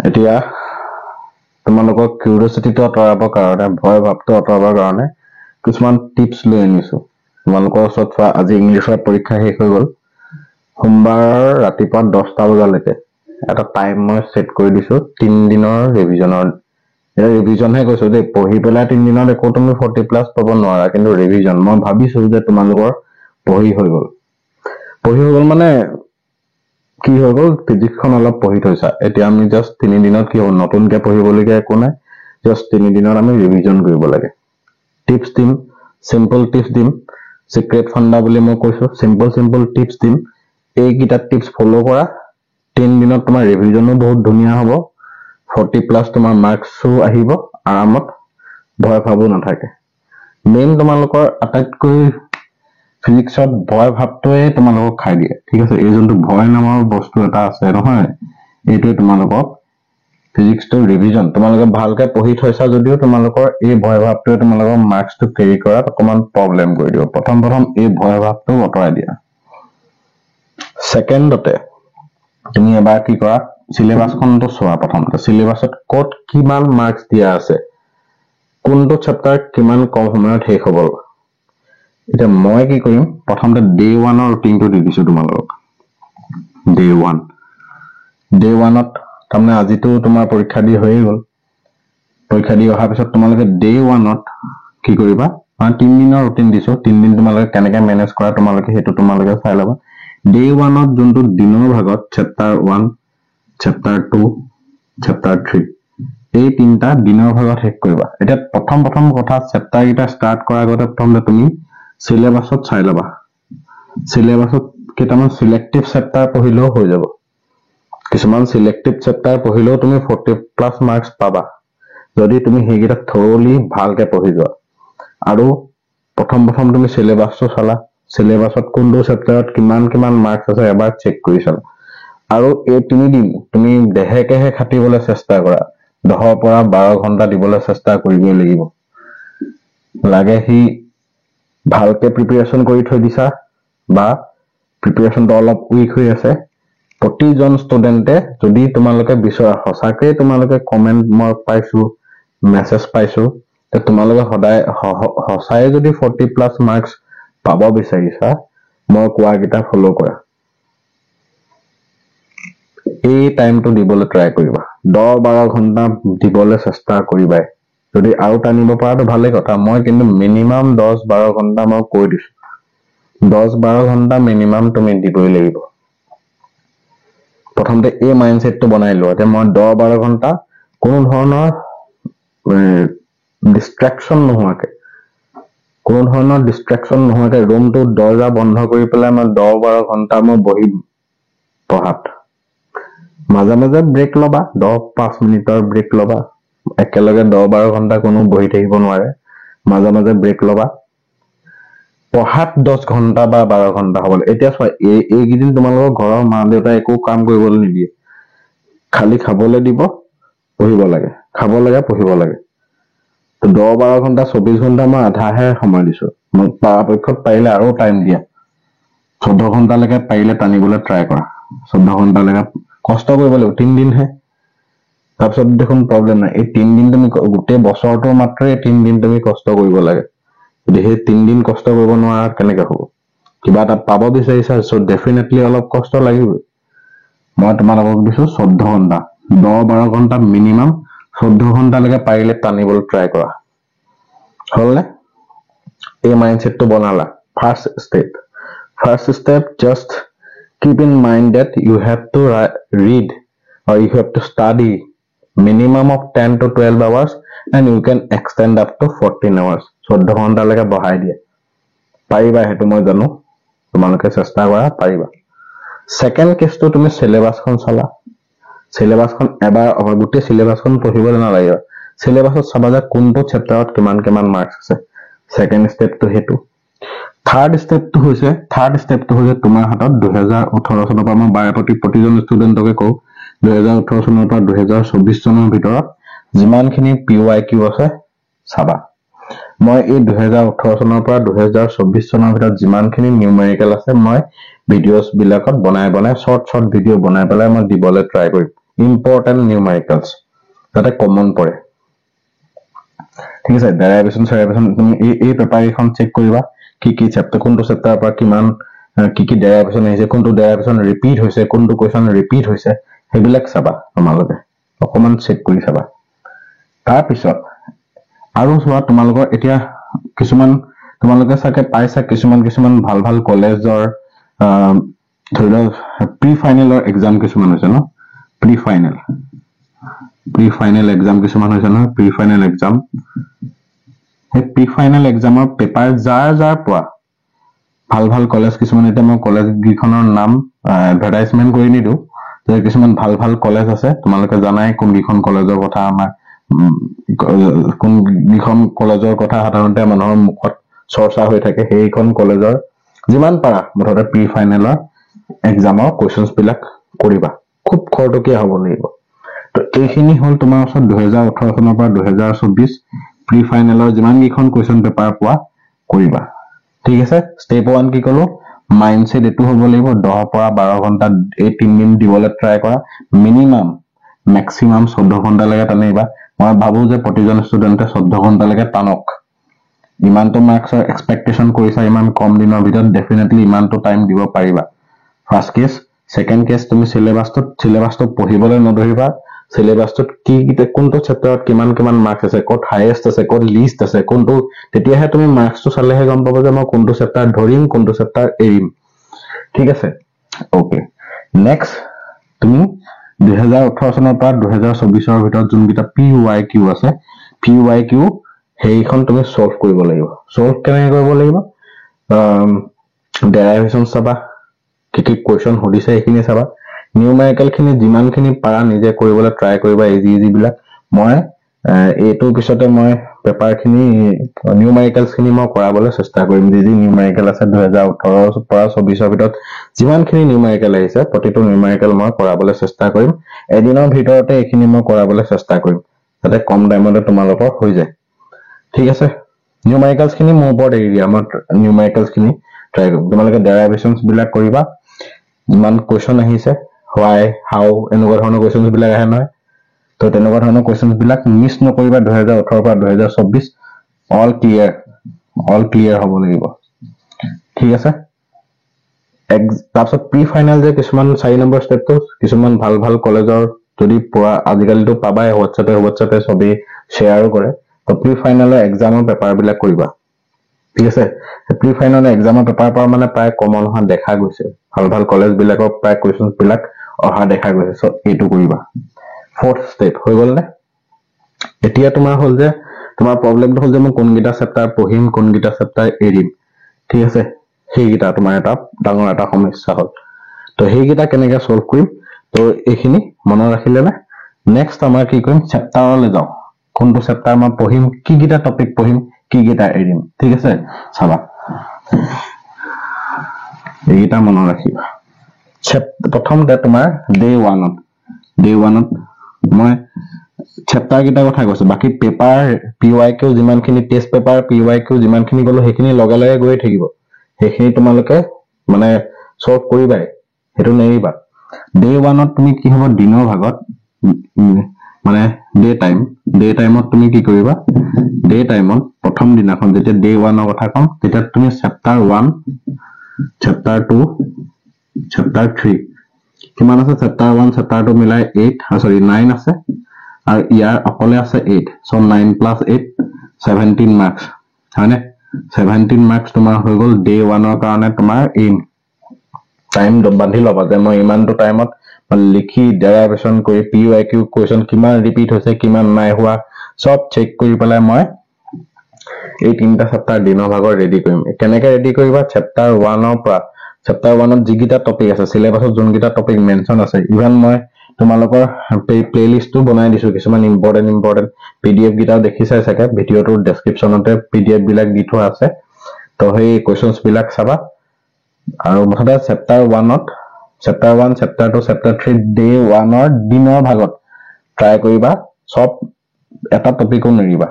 এতিয়া তোমালোকক কিউৰিয়চিটিটো আঁতৰাবৰ কাৰণে ভয় ভাৱটো আঁতৰাবৰ কাৰণে কিছুমান টিপছ লৈ আনিছো তোমালোকৰ ওচৰত চোৱা আজি ইংলিছৰ পৰীক্ষা শেষ হৈ গ'ল সোমবাৰৰ ৰাতিপুৱা 10টা বজালৈকে এটা টাইম মই সেট কৰি দিছো 3 দিনৰ ৰিভিজনৰ এটা ৰিভিজনহে কৈছো দেই পঢ়ি পেলাই 3 দিনত একো তুমি 40 প্লাস পাব নোৱাৰা কিন্তু ৰিভিজন মই ভাবিছো যে তোমালোকৰ পঢ়ি হৈ গ'ল মানে কি হৈ গ'ল ফিজিক্সখন অলপ পঢ়ি থৈছা এতিয়া আমি জাস্ট 3 দিনত কি হ'ল নতুনকৈ পঢ়িবলগীয়া একো নাই জাস্ট 3 দিনত আমি ৰিভিজন কৰিব লাগে টিপছ দিম সিম্পল টিপছ দিম সিক্ৰেট ফান্ডা বুলি মই কৈছো সিম্পল টিপছ দিম এইকেইটা টিপছ ফলো কৰা 3 দিনত তোমাৰ ৰিভিজনো বহুত ধুনীয়া হ'ব 40 প্লাস তোমাৰ মাৰ্কসও আহিব আৰামত ভয় ভাবো নাথাকে মেইন তোমালোকৰ আটাইতকৈ ফিজিক্সত ভয় ভাৱটোৱে তোমালোকক খাই দিয়ে ঠিক আছে এই যোনটো ভয় নামৰ বস্তু এটা আছে নহয় এইটোৱে তোমালোকক ফিজিক্সটো ৰিভিজন তোমালোকে ভালকে পঢ়ি থৈছা যদিও তোমালোকৰ এই ভয় ভাৱটোৱে তোমালোকৰ মাৰ্কসটো কেৰি কৰাত অকমান প্ৰবলেম কৰি দিব প্ৰথম এই ভয় ভাৱটো আঁতৰাই দিয়া সেকেন্ডতে তুমি এবাৰ কি কৰা সিলেবাসখনটো চোৱা প্ৰথমতে সিলেবাসত ক'ত কিমান মাৰ্কস দিয়া আছে কোনটো চেপ্টাৰ কিমান কম সময়ত শেষ হ'ব এতিয়া মই কি কৰিম প্ৰথমতে ডে 1 ৰ ৰুটিনটো দি দিছো তোমালোকক ডে 1 ত তাৰমানে আজিতো তোমাৰ পৰীক্ষা দি হৈয়ে গ'ল পৰীক্ষা দি অহাৰ পিছত তোমালোকে ডে 1 ত কি কৰিবা 3 দিনৰ ৰুটিন দিছো 3 দিন তোমালোকে কেনেকৈ মেনেজ কৰা তোমালোকে হেতু তোমালোকে চাই লবা ডে 1 ত যোনটো দিনৰ ভাগত চেপ্টাৰ 1 চেপ্টাৰ 2 চেপ্টাৰ 3 এই তিনটা দিনৰ ভাগত শেষ কৰিবা এটা প্ৰথম কথা চেপ্টাৰ এটা ষ্টাৰ্ট কৰাৰ আগতে প্ৰথমতে তুমি সিলেবাসত চাই লবা সিলেবাসত কেইটামান সিলেক্টিভ চেপ্টাৰ পঢ়িলেও হৈ যাব কিছুমান সিলেক্টিভ চেপ্টাৰ পঢ়িলেও তুমি 40 প্লাস মাৰ্কস পাবা যদি তুমি হেগিটা থৰলি ভালকে পঢ়ি যোৱা আৰু প্ৰথম তুমি সিলেবাসটো চালা সিলেবাসত কোনটো চেপ্টাৰত কিমান মাৰ্কস আছে এবাৰ চেক কৰি চালা আৰু এই 3 দিন তুমি দেহেকেহে খাটিবলৈ চেষ্টা কৰা 10 পৰা 12 ঘন্টা দিবলৈ চেষ্টা কৰিবই লাগিব লাগে হি ভালকে প্ৰিপাৰেচন কৰি থৈ দিছা বা প্ৰিপাৰেচনটো অলপ উইক হৈ আছে প্ৰতিজন ষ্টুডেন্টে যদি তোমালোকে বিচৰা হসাকে তোমালোকে কমেন্ট মই পাইছো মেছেজ পাইছো তে তোমালোকে সদায় হসাই যদি 40 প্লাস মাৰ্কস পাব বিচাৰিছা মই কোৱা গিটা ফলো কৰা এই টাইমটো দিবলৈ ট্ৰাই কৰিবা 10-12 ঘন্টা দিবলৈ চেষ্টা কৰিবা যদি আৰু টানিব পাৰাটো ভালে কথা মই কিন্তু মিনিমাম 10-12 ঘন্টা মই কৈ দিছো 10-12 ঘন্টা মিনিমাম তুমি দিবই লাগিব প্ৰথমতে এই মাইন্ডসেটটো বনাই লোৱা যে মই 10-12 ঘন্টা কোনো ধৰণৰ ডিস্ট্ৰাকশন নোহোৱাকে ৰুমটো দৰ্জা বন্ধ কৰি পেলাই মই 10-12 ঘন্টা মই বহি পঢ়াত মাজে ব্ৰেক লবা 10-5 মিনিটৰ ব্ৰেক লবা একেলগে 10-12 ঘন্টা কোনো বহি থাকিব নোৱাৰে মাজে ব্ৰেক লবা পঢ়াত 10 ঘন্টা বা 12 ঘন্টা হ'ব এতিয়া চোৱা এই গিদিন তোমালোকৰ ঘৰৰ মা দেউতা একো কাম কৰিবলৈ নিদিয়ে খালি খাবলৈ দিব পঢ়িব লাগে খাব লাগে পঢ়িব লাগে তো 10-12 ঘন্টা 24 ঘন্টা মই আধাহে সময় দিছো মই পৰাপক্ষত পাৰিলে আৰু টাইম দিয়া 14 ঘন্টা লৈকে পাৰিলে টানিবলৈ ট্ৰাই কৰা 14 ঘন্টা লৈকে কষ্ট কৰিব লাগিব 3 দিন হে তাৰপিছত দেখোন প্ৰবলেম নাই এই 3 দিন তুমি গোটেই বছৰটো মাত্ৰ এই 3 দিন তুমি কষ্ট কৰিব লাগে যদি হে 3 দিন কষ্ট কৰিব নোৱাৰা কেনেকৈ হ'ব কিবা এটা পাব বিচাৰিছা সো ডেফিনেটলি অলপ কষ্ট লাগিব মই তোমালোকক দিছো 14 ঘন্টা 10-12 ঘন্টা মিনিমাম 14 ঘন্টা লৈকে পাৰিলে টানিবলৈ ট্ৰাই কৰা হলনে এই মাইন্ডসেটটো বনালা first step just keep in mind that you have to read or you have to study minimum of 10 to 12 hours and you can extend up to 14 hours 14 ঘন্টা লৈকে বঢ়াই দিয়া পাৰিবা হেতু মই জানো তোমালোকে চেষ্টা কৰা পাৰিবা সেকেন্ড কেছটো তুমি সিলেবাসখন চালা সিলেবাসখন এবাৰ গোটেই সিলেবাসখন পঢ়িবলৈ নালাগে সিলেবাসত চাবা যে কোনটো চেপ্টাৰত কিমান মাৰ্কস আছে সেকেন্ড স্টেপটো হেতু থাৰ্ড স্টেপটো হৈছে তোমাৰ হাতত 2018 চনৰ পৰা মই প্ৰতিজন ষ্টুডেন্টকে কও 2018 চনৰ পৰা 2024 চনৰ ভিতৰত যিমানখিনি PYQ আছে চাবা মই এই 2018 চনৰ পৰা 2024 চনৰ ভিতৰত যিমানখিনি নিউমেৰিকেল আছে মই ভিডিঅ'ছ বিলাকত বনাই শৰ্ট ভিডিঅ' বনাই পেলাই মই দিবলৈ ট্ৰাই কৰিম ইম্পৰ্টেন্ট নিউমেৰিকেলছ যাতে কমন পৰে ঠিক আছে ডেৰাইভেশ্যন তুমি এই পেপাৰ এখন চেক কৰিবা কি চেপ্টাৰ কোনটো চেপ্টাৰৰ পৰা কিমান কি ডেৰাইভেশ্যন আহিছে কোনটো ডেৰাইভেশ্যন ৰিপিট হৈছে কোনটো কোৱেশ্চন ৰিপিট হৈছে সেইবিলাক চাবা তোমালোকে অকমান চেক কৰি চাবা তাৰ পিছত আৰু চোৱা তোমালোকৰ এতিয়া কিছুমান তোমালোকে চাগে পাইছা কিছুমান ভাল কলেজৰ ধৰি লওক প্ৰি ফাইনেলৰ এক্সাম কিছুমান হৈছে ন প্ৰি ফাইনেল এক্সাম কিছুমান হৈছে ন প্ৰি ফাইনেল এক্সাম সেই প্ৰি ফাইনেল এক্সামৰ পেপাৰ যাৰ পোৱা ভাল কলেজ কিছুমান এতিয়া মই কলেজ গিখনৰ নাম এডভাৰটাইজমেন্ট কৰি নিদো যে কিছুমান ভাল কলেজ আছে তোমালোকে জানাই কোন গিখন কলেজৰ কথা আমাৰ কোন গিখন কলেজৰ কথা সাধাৰণতে মানুহৰ মুখত চৰ্চা হৈ থাকে সেইখন কলেজৰ যিমান পাৰা মুঠতে প্ৰি ফাইনেলৰ এক্সামৰ কোৱেশ্চনছ বিলাক কৰিবা খুব খৰতকীয়া হ'ব লাগিব তো এইখিনি হল তোমাৰ ওচৰত 2018 চনৰ পৰা 2024 প্ৰি ফাইনেলৰ যিমান গিখন কোৱেশ্চন পেপাৰ পোৱা কৰিবা ঠিক আছে স্টেপ 1 কি কলো মাইন্ডসেট এটো হ'ব লাগিব 10 পৰা 12 ঘন্টা এই 3 দিন দিবলৈ ট্ৰাই কৰা মিনিমাম ম্যাক্সিমাম 14 ঘন্টা লাগে টানিবা মই ভাবো যে প্ৰতিজন ষ্টুডেন্টে 14 ঘন্টা লাগে টানক ইমানটো মাৰ্কছৰ এক্সপেক্টেশন কৰিছা ইমান কম দিনৰ ভিতৰত ডেফিনেটলি ইমানটো টাইম দিব পাৰিবা ফাৰ্স্ট কেস সেকেন্ড কেস তুমি সিলেবাসটো পঢ়িবলৈ নধৰিবা সিলেবাসটোত কি কোনটো চেপ্টাৰত কিমান মাৰ্কছ আছে ক'ত হাইয়েষ্ট আছে ক'ত লিষ্ট আছে কোনটো তেতিয়াহে তুমি মাৰ্কছটো চালেহে গম পাবা যে মই কোনটো চেপ্টাৰ ধৰিম কোনটো চেপ্টাৰ এৰিম ঠিক আছে ওকে নেক্সট তুমি 2018 চনৰ পৰা 2024 ৰ ভিতৰত যোনকিটা PYQ আছে PYQ সেইখন তুমি সলভ কৰিব লাগিব সলভ কেনেকৈ কৰিব লাগিব ডেৰাইভেশ্যন চাবা কি কোৱেশ্চন হদিছে এইখিনি চাবা নিউমেৰিকেল খিনি যিমানখিনি পাৰা নিজে কৰিবলৈ ট্ৰাই কৰিবা ইজি বিলাক মই এইটো পিছতে মই পেপাৰ খিনি নিউমেৰিকেলছ খিনি মই কৰাবলৈ চেষ্টা কৰিম যি নিউমেৰিকেল আছে 2018 পৰা 24 ৰ ভিতৰত যিমানখিনি নিউমেৰিকেল আহিছে প্ৰতিটো নিউমেৰিকেল মই কৰাবলৈ চেষ্টা কৰিম এদিনৰ ভিতৰতে এইখিনি মই কৰাবলৈ চেষ্টা কৰিম যাতে কম টাইমতে তোমালোকৰ হৈ যায় ঠিক আছে নিউমেৰিকেলছ খিনি মোৰ ওপৰত এৰি দিয়া মই নিউমেৰিকেলছ খিনি ট্ৰাই কৰিম তোমালোকে ডেৰাইভেশ্যনছ বিলাক কৰিবা যিমান কোৱেশ্চন আহিছে why how এনেকুৱা ধৰণৰ কোৱেশ্চনছ বিলাক আহে নহয় তো তেনেকুৱা ধৰণৰ কোৱেশ্চনছ বিলাক মিছ নকৰিবা 2018 পৰা 2024 অল ক্লিয়াৰ হ'ব লাগিব ঠিক আছে তাৰপিছত প্ৰি ফাইনেল যে কিছুমান 4 নম্বৰ ষ্টেপটো কিছুমান ভাল কলেজৰ যদি পোৱা আজিকালিতো পাবাই হোৱাটছএপে সবে শ্বেয়াৰো কৰে তো প্ৰি ফাইনেলৰ এক্সামৰ পেপাৰ বিলাক কৰিবা ঠিক আছে প্ৰি ফাইনেলৰ এক্সামৰ পেপাৰ পৰা মানে প্ৰায় কমন হোৱা দেখা গৈছে ভাল কলেজ বিলাকৰ প্ৰায় কোৱেশ্চনছ বিলাক অহা দেখা গৈছে সো এইটো কৰিবা ফোৰ্থ ষ্টেপ হৈ গ'ল নে এতিয়া তোমাৰ হল যে তোমাৰ প্ৰবলেমটো হল যে মই কোনগিটা চেপ্টাৰ পঢ়িম কোনগিটা চেপ্টাৰ এৰিম ঠিক আছে সেইগিটা তোমাৰ এটা ডাঙৰ এটা সমস্যা হল তো সেইগিটা কেনেকৈ সলভ কৰিম তো এইখিনি মনত ৰাখিলে না নেক্সট আমাৰ কি কৰিম চেপ্টাৰলৈ যাও কোনটো চেপ্টাৰ মই পঢ়িম কিগিটা টপিক পঢ়িম কিগিটা এৰিম ঠিক আছে চাবা এইগিটা মনত ৰাখিবা প্ৰথমতে তোমাৰ ডে 1ত মই চেপ্টাৰ গিটা কথা কৈছো বাকি পেপাৰ PYQ যিমানখিনি টেষ্ট পেপাৰ PYQ যিমানখিনি গলো সেইখিনি লগে গৈ থাকিব সেইখিনি তোমালোকে মানে সলভ কৰিবাই হেতু নেৰিবা ডে 1ত তুমি কি হ'ব দিনৰ ভাগত মানে ডে টাইমত তুমি কি কৰিবা ডে টাইমত প্ৰথম দিনাখন যেতিয়া ডে 1ৰ কথা কম তেতিয়া তুমি চেপ্টাৰ 1 চেপ্টাৰ 2 চেপ্টাৰ 3 কিমান আছে চেপ্টাৰ 1 চেপ্টাৰ 2 মিলাই 9 আছে আৰু ইয়াৰ অকলে আছে 8 সো 9 + 8 17 মাৰ্কস হয়নে 17 মাৰ্কস তোমাৰ হৈ গল ডে 1ৰ কাৰণে তোমাৰ এম টাইম বান্ধি লবা যে মই ইমানটো টাইমত লিখি ডেৰাইভেশ্যন কৰি PYQ কোৱেশ্চন কিমান ৰিপিট হৈছে কিমান নাই হোৱা সব চেক কৰি পেলাই মই এই তিনটা চেপ্টাৰ দিনৰ ভাগৰ ৰেডি কৰিম কেনেকৈ ৰেডি কৰিবা চেপ্টাৰ 1ৰ পৰা চেপ্টাৰ 1ত যিগিটা টপিক আছে সিলেবাসত যোনগিটা টপিক মেনশন আছে ইভেন মই তোমালোকৰ প্লেলিষ্টটো বনাই দিছো কিছুমান ইম্পৰ্টেন্ট PDF গিটাও দেখিছাই চাগে ভিডিওটোৰ ডেসক্ৰিপচনতে PDF বিলাক দি থোৱা আছে তো সেই কোৱেশ্চনছ বিলাক চাবা আৰু মুঠতে চেপ্টাৰ 1 চেপ্টাৰ 2 চেপ্টাৰ 3 ডে 1ৰ দিনৰ ভাগত ট্ৰাই কৰিবা সব এটা টপিকও নেৰিবা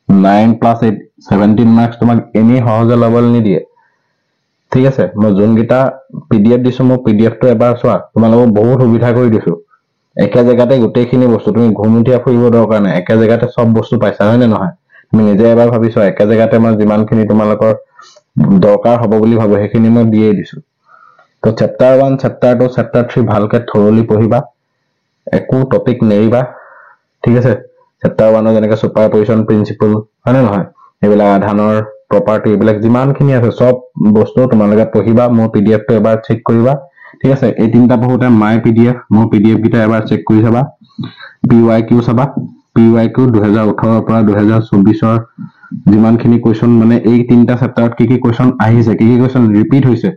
9 + 8 17 মাৰ্কস তোমাক এনে সহজে ল'বলৈ নিদিয়ে ঠিক আছে মই যোনকেইটা পিডিএফ দিছো মই পিডিএফটো এবাৰ চোৱা তোমালোকক বহুত সুবিধা কৰি দিছো একে জেগাতে গোটেইখিনি বস্তু তুমি ঘুমুটিয়া ফুৰিব দৰকাৰ নাই একে জেগাতে সব বস্তু পাইছা হয় নে নহয় তুমি নিজে এবাৰ ভাবিছো একে জেগাতে মই যিমানখিনি তোমালোকৰ দৰকাৰ হ'ব বুলি ভাবো সেইখিনি মই দিয়ে দিছো তো চেপ্টাৰ 1 চেপ্টাৰ 2 চেপ্টাৰ 3 ভালকে থৰলি পঢ়িবা একো টপিক নেৰিবা ঠিক আছে চেপ্টাৰ 1 যেনেকৈ সুপাৰ পজিশন প্ৰিন্সিপল হয় নে নহয় এইবিলাক আধানৰ প্ৰপাৰ্টি এইবিলাক যিমানখিনি আছে সব বস্তু তোমালোকে পঢ়িবা মোৰ পিডিএফটো এবাৰ চেক কৰিবা ঠিক আছে এই তিনটা পঢ়োতে মাই পিডিএফ মোৰ পিডিএফ গিটা এবাৰ চেক কৰি চাবা পিওয়াইকিউ চাবা পিওয়াইকিউ 2018 পৰা 2024 যিমানখিনি কোৱেশ্চন মানে এই তিনটা চেপ্টাৰত কি কোৱেশ্চন আহিছে কি কোৱেশ্চন ৰিপিট হৈছে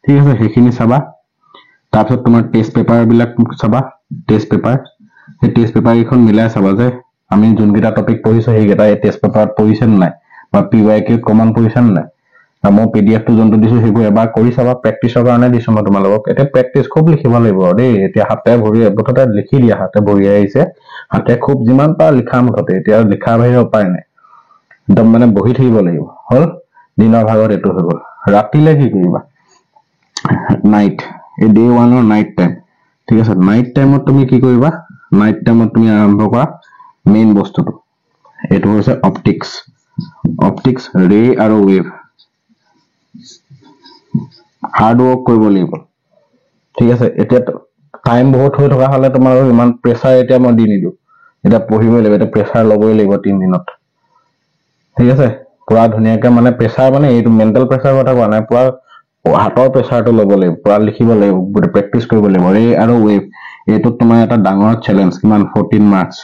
ঠিক আছে সেইখিনি চাবা তাৰপিছত তোমাৰ টেস্ট পেপাৰ বিলাক চাবা টেস্ট পেপাৰ এই টেস্ট পেপাৰ এখন মিলাই চাবা যে আমি যোনকেইটা টপিক পঢ়িছো সেইকেইটা এই টেস্ট পেপাৰত পঢ়িছে নাই বা পিওয়াইকিউ কমন পঢ়িছে নাই মই পিডিএফটো যোনটো দিছো সেইবোৰ এবাৰ কৰি চাবা প্ৰেক্টিছৰ কাৰণে দিছো মই তোমালোকক এতিয়া প্ৰেক্টিছ খুব লিখিব লাগিব দেই এতিয়া হাতে ভৰি মুঠতে লিখি দিয়া হাতে ভৰি আহিছে হাতে খুব যিমান পাৰ লিখা মুঠতে এতিয়া লিখা বাহিৰে উপায় নাই একদম মানে বহি থাকিব লাগিব হল দিনৰ ভাগত এইটো হৈ গ'ল ৰাতিলে কি কৰিবা নাইট এই ডে 1 ৰ নাইট টাইম ঠিক আছে নাইট টাইমত তুমি কি কৰিবা নাইট টাইমত তুমি আৰম্ভ কৰা মেইন বস্তুটো এইটো হৈছে অপটিক্স ৰে আৰু ৱেভ হাৰ্ড ৱৰ্ক কৰিব লাগিব ঠিক আছে এতিয়া টাইম বহুত হৈ থকা হলে তোমালোকৰ ইমান প্ৰেছাৰ এতিয়া মই দি নিদো এটা পঢ়িবই লাগিব এটা প্ৰেছাৰ ল'বই লাগিব 3 দিনত ঠিক আছে পুৰা ধুনিয়াকে মানে প্ৰেছাৰ মানে এইটো মেন্টাল প্ৰেছাৰ কথা কোৱা নাই পুৰা হাতৰ প্ৰেছাৰটো ল'ব লাগিব পুৰা লিখিব লাগিব গোটে প্ৰেক্টিছ কৰিব লাগিব ৰে আৰু ৱেভ এইটো তোমাৰ এটা ডাঙৰ চ্যালেঞ্জ কিমান 14 মাৰ্কস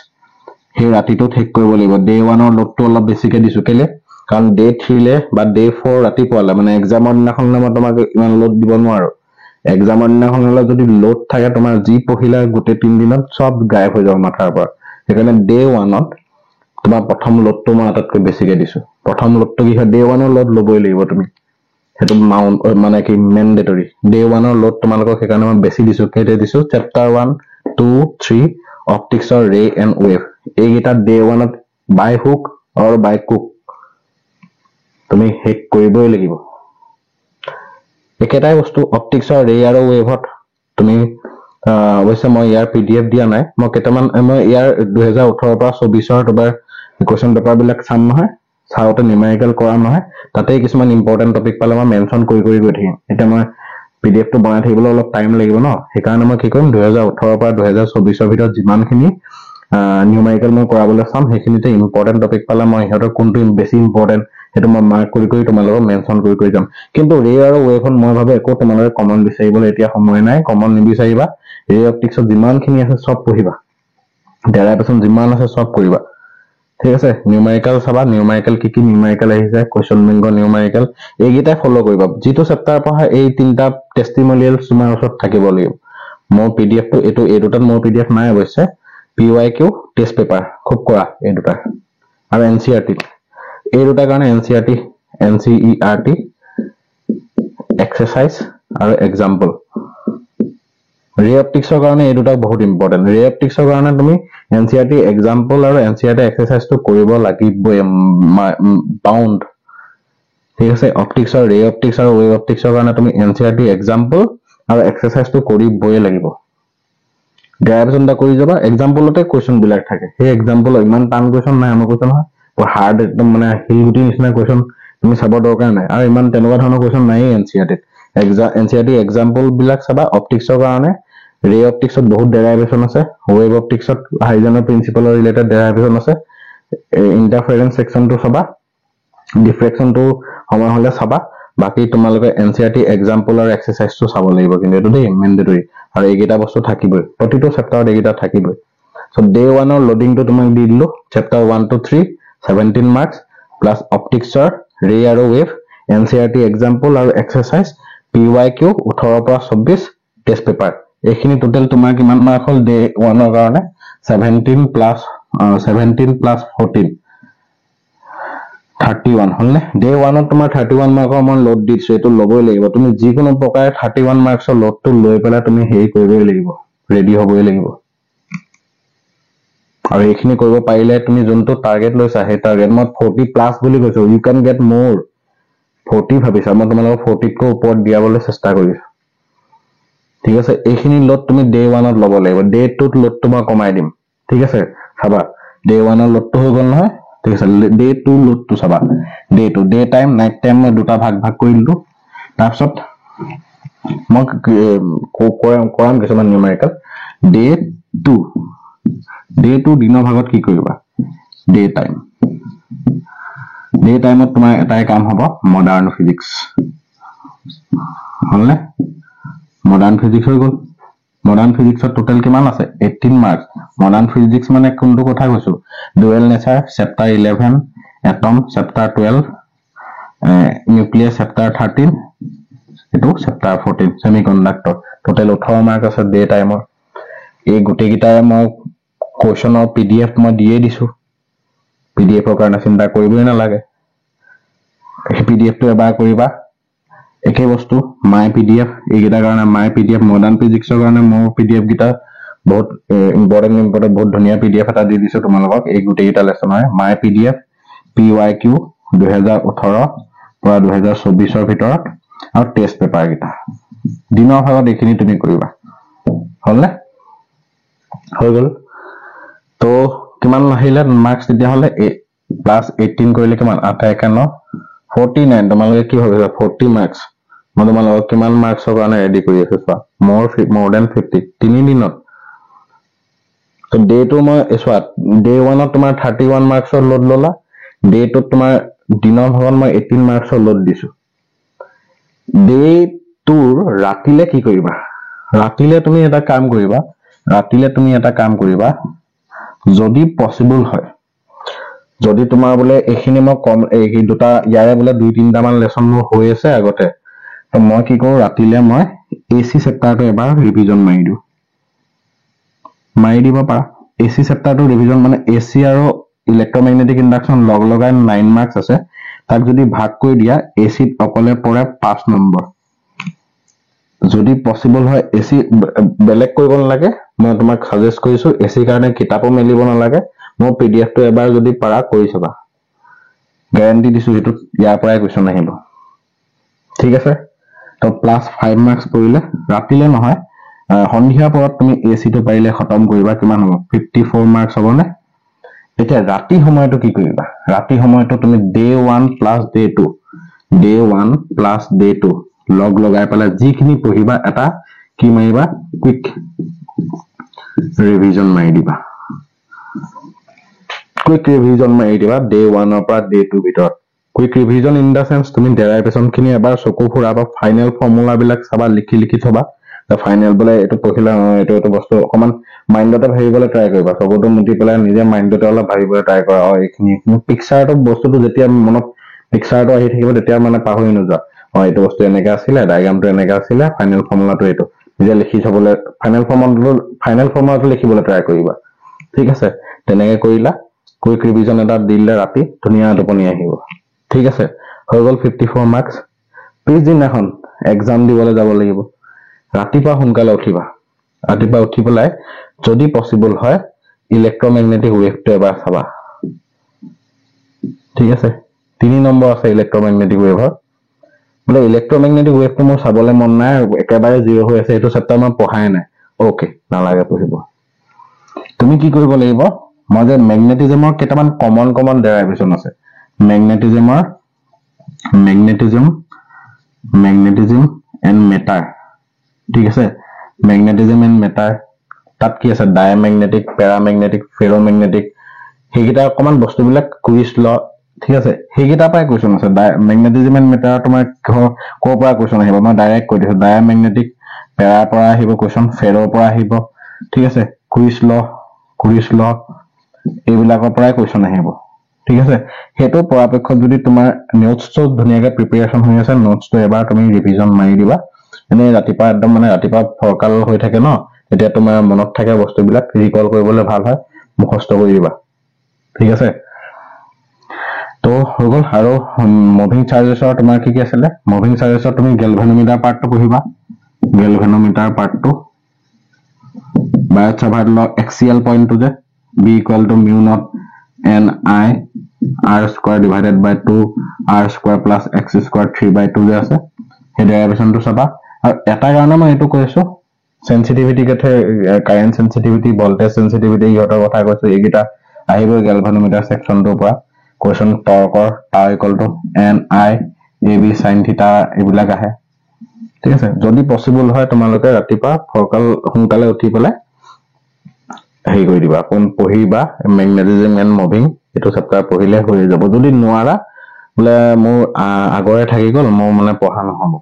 সেই ৰাতিটো ঠিক কৰিব লাগিব ডে 1 ৰ লোডটো অলপ বেছিকে দিছো কেলে কাৰণ ডে 3 লে বা ডে 4 ৰাতিপুৱালে মানে এক্সামৰ দিনাখন মই তোমাক ইমান লোড দিব নোৱাৰো এক্সামৰ দিনাখন হলে যদি লোড থাকে তোমাৰ যি পঢ়িলা গোটে 3 দিনত সব গায়ব হৈ যাব মাথাৰ পৰা সেইকাৰণে ডে 1 ত তোমাৰ প্ৰথম লোডটো মই আটাতকৈ বেছিকে দিছো প্ৰথম লোডটো কি হয় ডে 1 ৰ লোড ল'বই লাগিব তুমি হেতু মাউন্ট মানে কি মেন্ডেটৰি ডে 1 ৰ লোড তোমালোকক সেইকাৰণে মই বেছি দিছো কেতে দিছো চেপ্টাৰ 1 2 3 অপটিক্সৰ ৰে এণ্ড ৱেভ এইগিটা ডে 1 ত বাই হুক অৰ বাই কুক তুমি হেক কৰিবই লাগিব একেটাই বস্তু অপটিক্সৰ ৰে আৰু ৱেভত তুমি অৱশ্যে মই ইয়াৰ পিডিএফ দিয়া নাই মই কেটামান মই ইয়াৰ 2018 পৰা 24 ৰ তোমাৰ কোৱেশ্চন পেপাৰ বিলাক চাম নহয় চাওতে নিউমেৰিকেল কৰা নহয় তাতে কিছুমান ইম্পৰ্টেন্ট টপিক পালে মই মেনশন কৰি গৈ থাকিম এটা মই পিডিএফটো বনাই থাকিবলৈ অলপ টাইম লাগিব ন সেইকাৰণে মই কি কৰিম 2018 পৰা 2024 ৰ ভিতৰত যিমানখিনি নিউমেৰিকেল মই কৰাবলৈ চাম সেইখিনিতে ইম্পৰ্টেন্ট টপিক পালে মই ইহঁতৰ কোনটো বেছি ইম্পৰ্টেন্ট হেতু মই মাৰ্ক কৰি তোমালোকক মেনশন কৰি যাম কিন্তু ৰে আৰু ৱেভত মই ভাবে একো তোমালোকে কমন বিচাৰিবলৈ এতিয়া সময় নাই কমন নিবিচাৰিবা ৰে অপটিক্সত যিমানখিনি আছে সব পঢ়িবা ডেৰাইভেশ্যন যিমান আছে সব কৰিবা ঠিক আছে নিউমেৰিকেল চাবা নিউমেৰিকেল কি নিউমেৰিকেল আহিছে কোৱেশ্চন বেংক নিউমেৰিকেল এইগিটা ফলো কৰিবা যেটো চেপ্টাৰ পঢ়া এই তিনটা টেস্টিমনিয়েলছ তোমাৰ ওচৰত থাকিব লাগিব মোৰ পিডিএফটো এই দুটাত মোৰ পিডিএফ নাই অৱশ্যে পিওয়াইকিউ টেষ্ট পেপাৰ খুব কৰা এই দুটা আৰু এনসিআৰটি এই দুটা কাৰণে এনসিআৰটি এনসিইআৰটি এক্সাৰসাইজ আৰু এক্সাম্পল ৰে অপটিক্সৰ কাৰণে এই দুটা বহুত ইম্পৰ্টেন্ট ৰে অপটিক্সৰ কাৰণে তুমি এনসিআৰটি এক্সাম্পল আৰু এনসিআৰটি এক্সাৰসাইজটো কৰিব লাগিবই বাউন্ড ঠিক আছে অপটিক্সৰ ৰে অপটিক্স আৰু ৱেভ অপটিক্সৰ কাৰণে তুমি এনসিআৰটি এক্সাম্পল আৰু এক্সাৰসাইজটো কৰিবই লাগিব ডেৰাইভেশ্যনটা কৰি যাবা এক্সাম্পলতে কোৱেশ্চন বিলাক থাকে সেই এক্সাম্পল ইমান টান কোৱেশ্চন নাই আমাৰ কোৱেশ্চন হয় হাৰ্ড একদম মানে হিলগুটি নিচিনা কোৱেশ্চন তুমি চাব দৰকাৰ নাই আৰু ইমান তেনেকুৱা ধৰণৰ কোৱেশ্চন নাই এনসিআৰটি এক্সাম্পল বিলাক চাবা অপটিক্সৰ কাৰণে ৰে অপটিক্সত বহুত ডেৰাইভেশ্যন আছে ৱেভ অপটিক্সত হাইজেনৰ প্ৰিন্সিপলৰ ৰিলেটেড ডেৰাইভেশ্যন আছে ইন্টাৰফাৰেন্স সেকশনটো চাবা ডিফ্ৰেকশনটো সময় হলে চাবা বাকি তোমালোকে এনসিআৰটি এক্সাম্পল আৰু এক্সাৰসাইজটো চাব লাগিব কিন্তু এটো দেই মেন্ডেটৰি আৰু এইগিটা বস্তু থাকিবই প্ৰতিটো চেপ্টাৰত এইগিটা থাকিবই সো ডে 1 ৰ লোডিংটো তোমাক দি দিলো চেপ্টাৰ 1 to 3 17 মাৰ্কস প্লাস অপটিক্সৰ ৰে আৰু ৱেভ এনসিআৰটি এক্সাম্পল আৰু এক্সাৰসাইজ পিওয়াইকিউ 18 পৰা 24 টেষ্ট পেপাৰ এইখিনি টোটাল তোমাৰ কিমান মাৰ্ক হল ডে 1 ৰ কাৰণে 17 plus 14 31 হলনে ডে 1 ত তোমাৰ 31 মাৰ্কৰ মই লোড দিছো এটো ল'বই লাগিব তুমি যিকোনো প্ৰকাৰে 31 মাৰ্কছৰ লোডটো লৈ পেলাই তুমি হেৰি কৰিবই লাগিব ৰেডি হ'বই লাগিব আৰু এইখিনি কৰিব পাৰিলে তুমি যোনটো টাৰ্গেট লৈছা সেই টাৰ্গেট মই 40 প্লাস বুলি কৈছো ইউ ক্যান গেট মোৰ 40 ভাবিছা মই তোমালোকক 40 কৈ ওপৰত দিয়াবলৈ চেষ্টা কৰিছো ঠিক আছে এইখিনি লোড তুমি ডে 1 ত ল'ব লাগিব ডে 2 ত লোডটো মই কমাই দিম ঠিক আছে চাবা ডে 1 ৰ লোডটো হৈ গল নহয় ঠিক আছে ডে 2 লোডটো চাবা day 2 day time night time মই দুটা ভাগ কৰি দিলো তাৰপিছত মই কৰাম কিছুমান নিউমেৰিকেল ডে 2 দিনৰ ভাগত কি কৰিবা ডে টাইমত তোমাৰ এটাই কাম হ'ব মডাৰ্ন ফিজিক্স হলনে মডাৰ্ন ফিজিক্স হৈ গল মডাৰ্ন ফিজিক্সৰ টোটাল কিমান আছে 18 মাৰ্কস মডাৰ্ন ফিজিক্স মানে কোনটো কথা কৈছো dual nature chapter 11 atom chapter 12 nucleus chapter 13 এটো চেপ্টাৰ 14 সেমিকন্ডাক্টৰ টোটাল 18 মাৰ্ক আছে ডে টাইমৰ এই গুটে গিটাই মই কোৱেশ্চনৰ পিডিএফ মই দিয়ে দিছো পিডিএফৰ কাৰণে চিন্তা কৰিবই নালাগে এই পিডিএফটো এবাৰ কৰিবা একে বস্তু মাই পিডিএফ এইগিটাৰ কাৰণে মাই পিডিএফ মডাৰ্ন ফিজিক্সৰ কাৰণে মোৰ পিডিএফ গিটা বহুত ইম্পৰ্টেন্ট বহুত ধুনীয়া পিডিএফ এটা দি দিছো তোমালোকক এই গুটে গিটা লেসনৰ মাই পিডিএফ পিৱাইকিউ 2018 পৰা 2024 ৰ ভিতৰত আৰু টেষ্ট পেপাৰ গিটা দিনৰ ভাগত এইখিনি তুমি কৰিবা হলনে হৈ গল তো কিমান আহিলে মাৰ্কস তেতিয়া হলে প্লাস 18 কৰিলে কিমান 8 9 49 তোমালোকে কি ভাবিছা 40 মাৰ্কস মই তোমালোকক কিমান মাৰ্কসৰ কাৰণে ৰেডি কৰি আছো চোৱা more than 50 তিনি দিনত তো ডে 2 মই এসোৱা ডে 1 ত তোমাৰ 31 মাৰ্কসৰ লোড ললা ডে 2 ত তোমাৰ দিনৰ ভাগত মই 18 মাৰ্কসৰ লোড দিছো ডে 2 ৰাতিলে কি কৰিবা ৰাতিলে তুমি এটা কাম কৰিবা যদি পসিবল হয় যদি তোমাৰ বলে এখিনি মই কম এই দুটা ইয়াৰে বলে 2-3টা মান লেসন মোৰ হৈ আছে আগতে তো মই কি কৰো ৰাতিলে মই এসি চেপ্টাৰটো এবাৰ ৰিভিজন মাৰি দিব পাৰা এসি চেপ্টাৰটো ৰিভিজন মানে এসি আৰু ইলেক্ট্ৰমেগনেটিক ইন্ডাকশন লগাই 9 মাৰ্কস আছে তাক যদি ভাগ কৰি দিয়া এসিত অকলে পৰে 5 নম্বৰ যদি পসিবল হয় এসি বেলেগ কৰিব নালাগে মই তোমাক সাজেষ্ট কৰিছো এসি কাৰণে কিতাপো মেলিব নালাগে মই পিডিএফ টো এবাৰ যদি পাৰা কৰি চাবা গ্যাৰান্টি দিছো হেতু ইয়াৰ পৰাই কোৱেশ্চন আহিব ঠিক আছে তো প্লাস 5 মাৰ্কস পৰিলে ৰাতিলে নহয় সন্ধিয়া পৰত তুমি এসি টো পাৰিলে খতম কৰিবা কিমান হ'ব 54 মাৰ্কস হ'বনে এতিয়া ৰাতি সময়টো কি কৰিবা ৰাতি সময়টো তুমি ডে 1 প্লাস ডে 2 লগ লগাই পেলাই যিখিনি পঢ়িবা এটা কি মাৰিবা কুইক ৰিভিজন মাৰি দিবা ডে 1 ৰ পৰা ডে 2 ভিতৰত quick revision in the sense তুমি ডেৰাইভেশন খিনি এবাৰ চকু ফুৰাবা ফাইনাল ফৰ্মুলা বিলাক চাবা লিখি থবা ফাইনাল বলে এটো পঢ়িলা এটো বস্তু অকমান মাইন্ডতে ভাবিবলৈ ট্ৰাই কৰিবা চকুটো মুটি পেলাই নিজে মাইন্ডতে অলপ ভাবিবলৈ ট্ৰাই কৰা এইখিনি পিকচাৰটো বস্তুটো যেতিয়া মনত পিকচাৰটো আহি থাকিব তেতিয়া মানে পাহৰি নোযোৱা এইটো বস্তু এনেকা আছিল ডায়াগ্ৰামটো এনেকা আছিল ফাইনাল ফৰ্মুলাটো এটো নিজে লিখি থবলৈ ফাইনাল ফৰ্মুলাটো লিখিবলৈ ট্ৰাই কৰিবা ঠিক আছে তেনেকে কৰিলা কুইক ৰিভিজন এটা দিলে ৰাতি ধুনীয়া টোপনি আহিব ঠিক আছে হৈ গল 54 মাৰ্কস পিছদিনাখন এক্সাম দিবলৈ যাব লাগিব ৰাতিপুৱা সোনকালে উঠিবা ৰাতিপুৱা উঠি পেলাই যদি পসিবল হয় ইলেক্ট্ৰমেগনেটিক ওয়েভটো এবাৰ চাবা ঠিক আছে 3 নম্বৰ আছে ইলেক্ট্ৰমেগনেটিক ওয়েভৰ বলে ইলেক্ট্ৰমেগনেটিক ওয়েভটো মোৰ চাবলৈ মন নাই একেবাৰে জিৰো হৈ আছে এটো চেপ্টাৰ মই পঢ়াই নাই ওকে নালাগে পঢ়িব তুমি কি কৰিব লাগিব মই যে ম্যাগনেটিজমৰ কেটামান কমন ডেৰাইভেশন আছে ম্যাগনেটিজম এন্ড মেটাৰ ঠিক আছে ম্যাগনেটিজম এন্ড মেটাৰ তাত কি আছে ডায়ামেগনেটিক প্যাৰামেগনেটিক ফেৰোমেগনেটিক হেগিটা অকমান বস্তুবিলাক কুইজ ল ঠিক আছে হেগিটা পাই কোৱেশ্চন আছে ম্যাগনেটিজম এন্ড মেটাৰ তোমাৰ কোৰ পৰা কোৱেশ্চন আহিব মই ডাইৰেক্ট কৈ দিছো ডায়ামেগনেটিক প্যাৰাৰ পৰা আহিব কোৱেশ্চন ফেৰৰ পৰা আহিব ঠিক আছে কুইজ ল এইবিলাকৰ পৰাই কোৱেশ্চন আহিব ঠিক আছে হেতু পৰাপক্ষত যদি তোমাৰ নোটছটো ধুনীয়াকৈ প্ৰিপাৰেচন হৈ আছে নোটছটো এবাৰ তুমি ৰিভিজন মাৰি দিবা এনে ৰাতিপুৱা একদম মানে ৰাতিপুৱা ফৰকাল হৈ থাকে ন এতিয়া তোমাৰ মনত থাকে বস্তুবিলাক ৰিকল কৰিবলৈ ভাল হয় মুখস্থ কৰি দিবা ঠিক আছে তো হৈ গল আৰু মুভিং চাৰ্জেছৰ তোমাৰ কি আছিল মুভিং চাৰ্জেছৰ তুমি গেলভানোমিটাৰ পাৰ্টটো পঢ়িবা গেলভানোমিটাৰ পাৰ্টটো বায়ট সাভাৰ্ট ল এক্সিএল পইণ্টটো যে b equal to mu naught n I r square divided by 2 r square plus x square 3/2 যে আছে সেই ডেৰিভেশ্যনটো চাবা আৰু এটা কাৰণে মই এটো কৈছো sensitivity কে current sensitivity voltage sensitivity ইহতৰ কথা কৈছো এইগিটা আহিব galvanometer সেকশনটোৰ পৰা question টৰ্কৰ tau equal to n I a b sin theta এইবিলাক আহে ঠিক আছে যদি পসিবল হয় তোমালোকে ৰাতিপুৱা ফৰকাল সোনকালে উঠি পেলাই হেই কৰি দিবা কোন পঢ়িবা ম্যাগনেটিজম এন্ড মুভিং এটো চেপ্টাৰ পঢ়িলে হৈ যাব যদি নোৱাৰা বলে মোৰ আগৰে থাকি গল মোৰ মানে পঢ়া নহব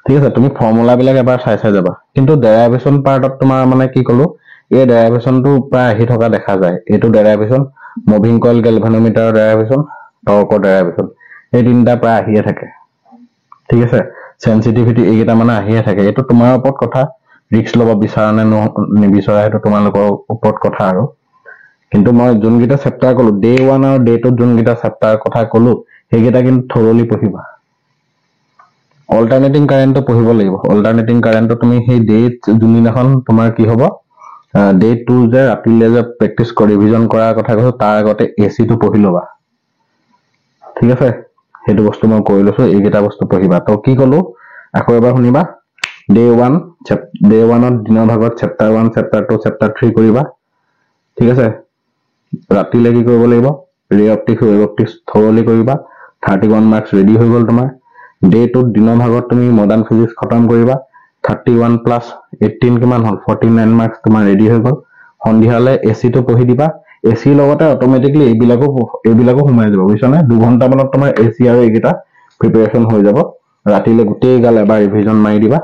ঠিক আছে তুমি ফৰ্মুলা বিলাক এবাৰ চাই যাবা কিন্তু ডেৰিভেশ্যন পাৰ্টত তোমাৰ মানে কি কলো এই ডেৰিভেশ্যনটো প্ৰায় আহি থকা দেখা যায় এটো ডেৰিভেশ্যন মুভিং কইল গেলভানোমিটাৰ ডেৰিভেশ্যন টৰ্কৰ ডেৰিভেশ্যন এই তিনটা প্ৰায় আহিয়ে থাকে ঠিক আছে সেনসিটিভিটি এইগিটা মানে আহিয়ে থাকে এটো তোমাৰ ওপৰত কথা ৰিস্ক লব বিচাৰা নে নিবিচাৰা এটো তোমালোকৰ ওপৰত কথা আৰু কিন্তু মই যোনগিটা চেপ্টাৰ কলো ডে 1 আৰু ডে 2 যোনগিটা চেপ্টাৰ কথা কলো সেইগিটা কিন্তু থৰলি পঢ়িবা অল্টাৰনেটিং কাৰেন্টটো পঢ়িব লাগিব অল্টাৰনেটিং কাৰেন্টটো তুমি সেই ডে যোনদিনাখন তোমাৰ কি হ'ব ডে 2 যে ৰাতিলে যে প্ৰেক্টিস কৰি ৰিভিজন কৰাৰ কথা কৈছো তাৰ আগতে এসি টো পঢ়ি লবা ঠিক আছে হেতু বস্তু মই কৈ লৈছো এইগিটা বস্তু পঢ়িবা তো কি কলো আকৌ এবাৰ শুনিবা ডে 1 ডে 1 ৰ দিনৰ ভাগত চেপ্টাৰ 1 চেপ্টাৰ 2 চেপ্টাৰ 3 কৰিবা ঠিক আছে ৰাতিলে কি কৰিব লাগিব ৰে অপটিক্স ৱেভ অপটিক্স থৰলি কৰিবা 31 মাৰ্কস ৰেডি হৈ গল তোমাৰ ডে 2 দিনৰ ভাগত তুমি মডাৰ্ন ফিজিক্স খতম কৰিবা 31 প্লাস 18 কিমান হল 49 মাৰ্কস তোমাৰ ৰেডি হৈ গল সন্ধিয়ালে এসি টো পঢ়ি দিবা এসি লগতে অটোমেটিক্যালি এইবিলাকো সোমাই যাব বুজিছানে 2 ঘন্টা মানত তোমাৰ এসি আৰু এইগিটা প্ৰিপাৰেচন হৈ যাব ৰাতিলে গুটেই গাল এবাৰ ৰিভিজন মাৰি দিবা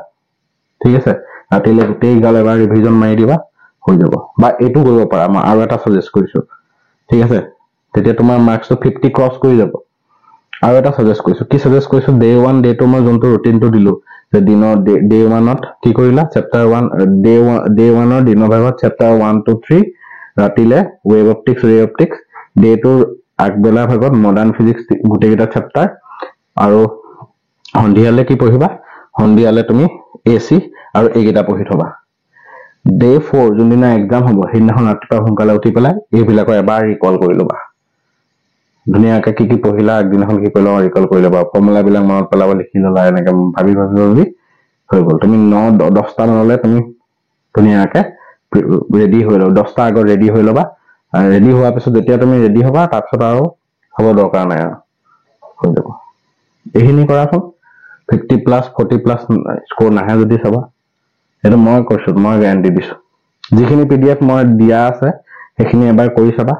ঠিক আছে ৰাতিলে গুটেই গাল এবাৰ ৰিভিজন মাৰি দিবা হৈ যাব বা এটো কৰিব পাৰা মই আৰু এটা সাজেষ্ট কৰিছো ঠিক আছে তেতিয়া তোমাৰ মাৰ্কস 50 ক্ৰস কৰি যাব আৰু এটা সাজেষ্ট কৰিছো কি সাজেষ্ট কৰিছো ডে 1 ডে 2 মই যোনটো ৰুটিনটো দিলো যে দিনৰ ডে 1 ত কি কৰিলা চেপ্টাৰ 1 ডে 1 ৰ দিনৰ ভাগত চেপ্টাৰ 1 2 3 ৰাতিলে ৱেভ অপটিক্স ৰে অপটিক্স ডে 2 আগবেলা ভাগত মডাৰ্ন ফিজিক্স গুটেইটা চেপ্টাৰ আৰু সন্ধিয়ালে কি পঢ়িবা সন্ধিয়ালে তুমি এসি আৰু এইগিটা পঢ়ি থবা ডে 4 যোনদিনা এক্সাম হ'ব সেইদিনাখন ৰাতিপুৱা সোনকালে উঠি পেলাই এইবিলাকৰ এবাৰ ৰিকল কৰি লবা দুনিয়াকে কি পঢ়িলা একদিনাখন কি কৰিলা ৰিকল কৰি লবা ফৰ্মুলা বিলাক মনত পেলাব লিখি ললা এনেকে ভাবি হৈ গল তুমি 9 10টা নহলে তুমি দুনিয়াকে ৰেডি হৈ লও 10টা আগত ৰেডি হৈ লবা ৰেডি হোৱাৰ পিছত যেতিয়া তুমি ৰেডি হবা তাৰপিছত আৰু হ'ব দৰকাৰ নাই আৰু হৈ যাব এইখিনি কৰাচোন 50 প্লাস 40 প্লাস স্কোৰ নাহে যদি চাবা এটো মই কৈছো মই গ্যাৰান্টি দিছো যিখিনি পিডিএফ মই দিয়া আছে সেইখিনি এবাৰ কৰি চাবা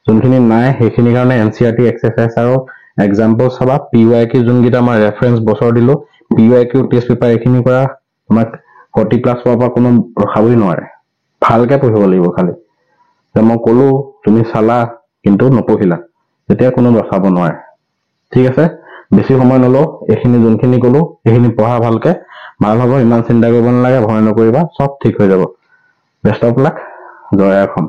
যোনখিনি নাই সেইখিনি কাৰণে এনসিআৰটি এক্সাৰসাইজ আৰু এক্সাম্পল চাবা পিওয়াইকিউ যোনগিটা মই ৰেফাৰেন্স বছৰ দিলো পিওয়াইকিউ টেষ্ট পেপাৰ এখিনি কৰা তোমাক 40 প্লাস পাবা কোনো ৰখাবই নোৱাৰে ভালকে পঢ়িব লাগিব খালি যে মই কলো তুমি চালা কিন্তু নপঢ়িলা তেতিয়া কোনো ৰখাব নোৱাৰে ঠিক আছে বেছি সময় নলো এখিনি যোনখিনি কলো এখিনি পঢ়া ভালকে ভাল হ'ব ইমান চিন্তা কৰিব নালাগে ভয় নকৰিবা সব ঠিক হৈ যাব বেষ্ট অফ লাক জয় অসম